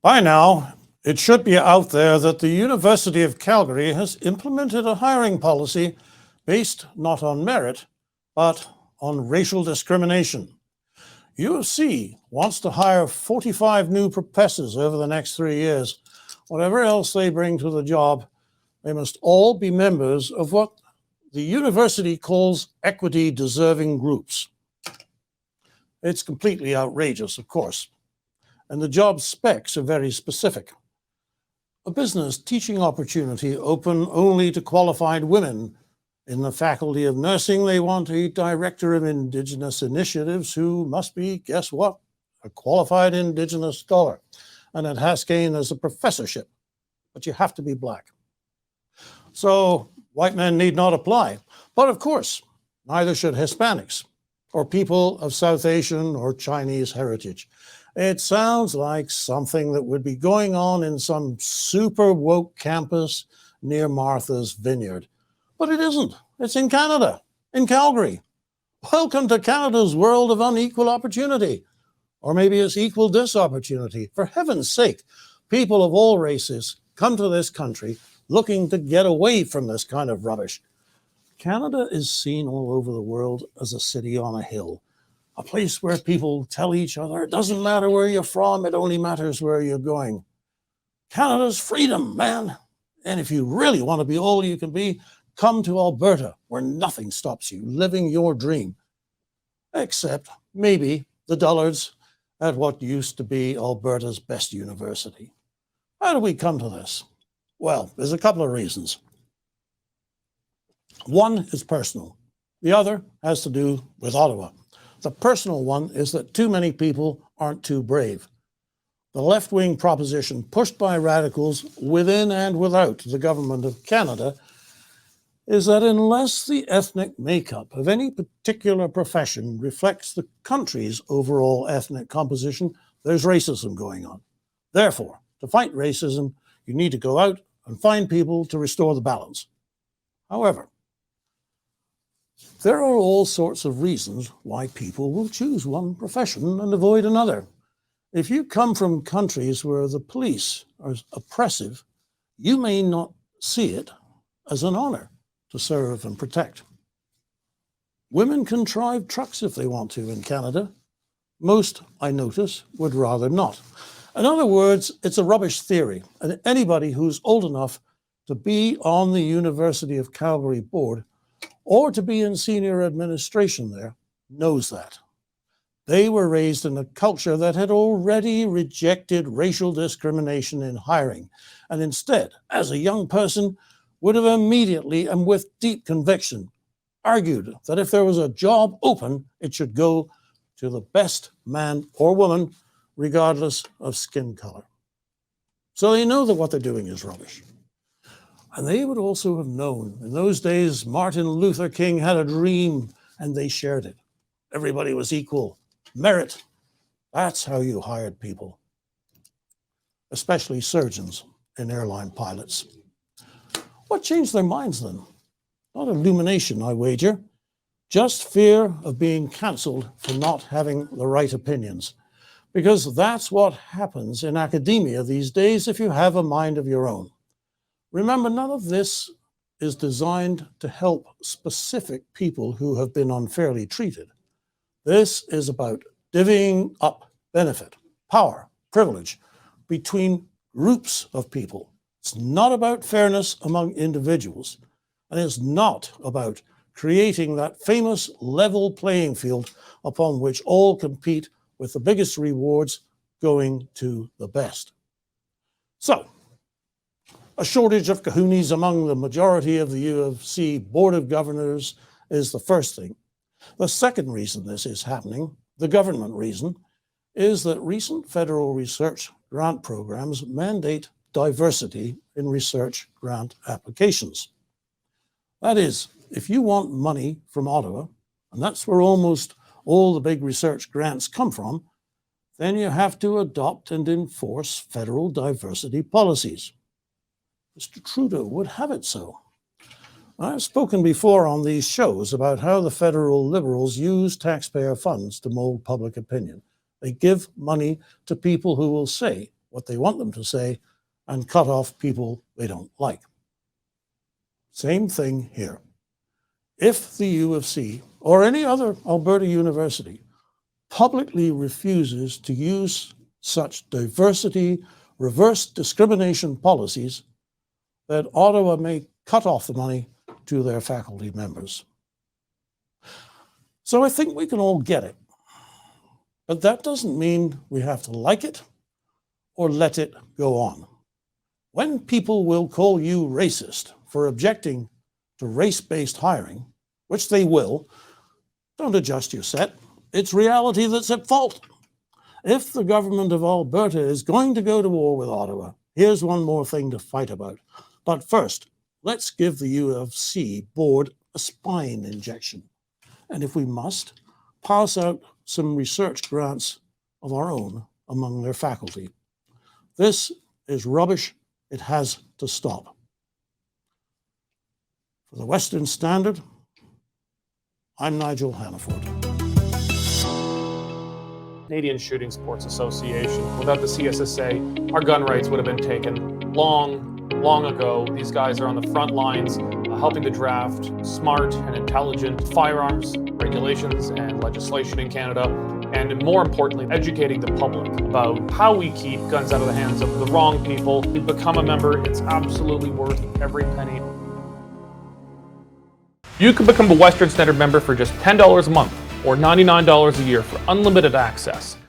By now, it should be out there that the University of Calgary has implemented a hiring policy based not on merit, but on racial discrimination. U of C wants to hire 45 new professors over the next 3 years. Whatever else they bring to the job, they must all be members of what the university calls equity deserving groups. It's completely outrageous, of course, and the job specs are very specific. A business teaching opportunity open only to qualified women. In the Faculty of Nursing, they want a director of Indigenous initiatives who must be, guess what, a qualified Indigenous scholar. And at Haskayne, there's a professorship, but you have to be Black. So white men need not apply. But of course, neither should Hispanics or people of South Asian or Chinese heritage. It sounds like something that would be going on in some super woke campus near Martha's Vineyard. But it isn't. It's in Canada, in Calgary. Welcome to Canada's world of unequal opportunity. Or maybe it's equal disopportunity. For heaven's sake, people of all races come to this country looking to get away from this kind of rubbish. Canada is seen all over the world as a city on a hill, a place where people tell each other, it doesn't matter where you're from, it only matters where you're going. Canada's freedom, man. And if you really want to be all you can be, come to Alberta, where nothing stops you living your dream. Except maybe the dullards at what used to be Alberta's best university. How do we come to this? Well, there's a couple of reasons. One is personal. The other has to do with Ottawa. The personal one is that too many people aren't too brave. The left-wing proposition pushed by radicals within and without the government of Canada is that unless the ethnic makeup of any particular profession reflects the country's overall ethnic composition, there's racism going on. Therefore, to fight racism, you need to go out and find people to restore the balance. However, there are all sorts of reasons why people will choose one profession and avoid another. If you come from countries where the police are oppressive, you may not see it as an honor to serve and protect. Women can drive trucks if they want to in Canada. Most, I notice, would rather not. In other words, it's a rubbish theory, and anybody who's old enough to be on the University of Calgary board or to be in senior administration there knows that. They were raised in a culture that had already rejected racial discrimination in hiring, and instead, as a young person, would have immediately and with deep conviction argued that if there was a job open, it should go to the best man or woman, regardless of skin color. So they know that what they're doing is rubbish. And they would also have known, in those days, Martin Luther King had a dream and they shared it. Everybody was equal. Merit, that's how you hired people, especially surgeons and airline pilots. What changed their minds then? Not illumination, I wager, just fear of being cancelled for not having the right opinions. Because that's what happens in academia these days if you have a mind of your own. Remember, none of this is designed to help specific people who have been unfairly treated. This is about divvying up benefit, power, privilege between groups of people. It's not about fairness among individuals, and it's not about creating that famous level playing field upon which all compete with the biggest rewards going to the best. So, a shortage of cojones among the majority of the U of C Board of Governors is the first thing. The second reason this is happening, the government reason, is that recent federal research grant programs mandate diversity in research grant applications. That is, if you want money from Ottawa, and that's where almost all the big research grants come from, then you have to adopt and enforce federal diversity policies. Mr. Trudeau would have it so. I've spoken before on these shows about how the federal Liberals use taxpayer funds to mold public opinion. They give money to people who will say what they want them to say and cut off people they don't like. Same thing here. If the U of C or any other Alberta university publicly refuses to use such diversity, reverse discrimination policies, then Ottawa may cut off the money to their faculty members. So I think we can all get it. But that doesn't mean we have to like it or let it go on. When people will call you racist for objecting to race-based hiring, which they will, don't adjust your set. It's reality that's at fault. If the government of Alberta is going to go to war with Ottawa, here's one more thing to fight about. But first, let's give the U of C board a spine injection. And if we must, pass out some research grants of our own among their faculty. This is rubbish. It has to stop. For the Western Standard, I'm Nigel Hannaford. Canadian Shooting Sports Association. Without the CSSA, our gun rights would have been taken long ago. These guys are on the front lines helping to draft smart and intelligent firearms regulations and legislation in Canada, and more importantly, educating the public about how we keep guns out of the hands of the wrong people. To become a member, it's absolutely worth every penny. You can become a Western Standard member for just $10 a month or $99 a year for unlimited access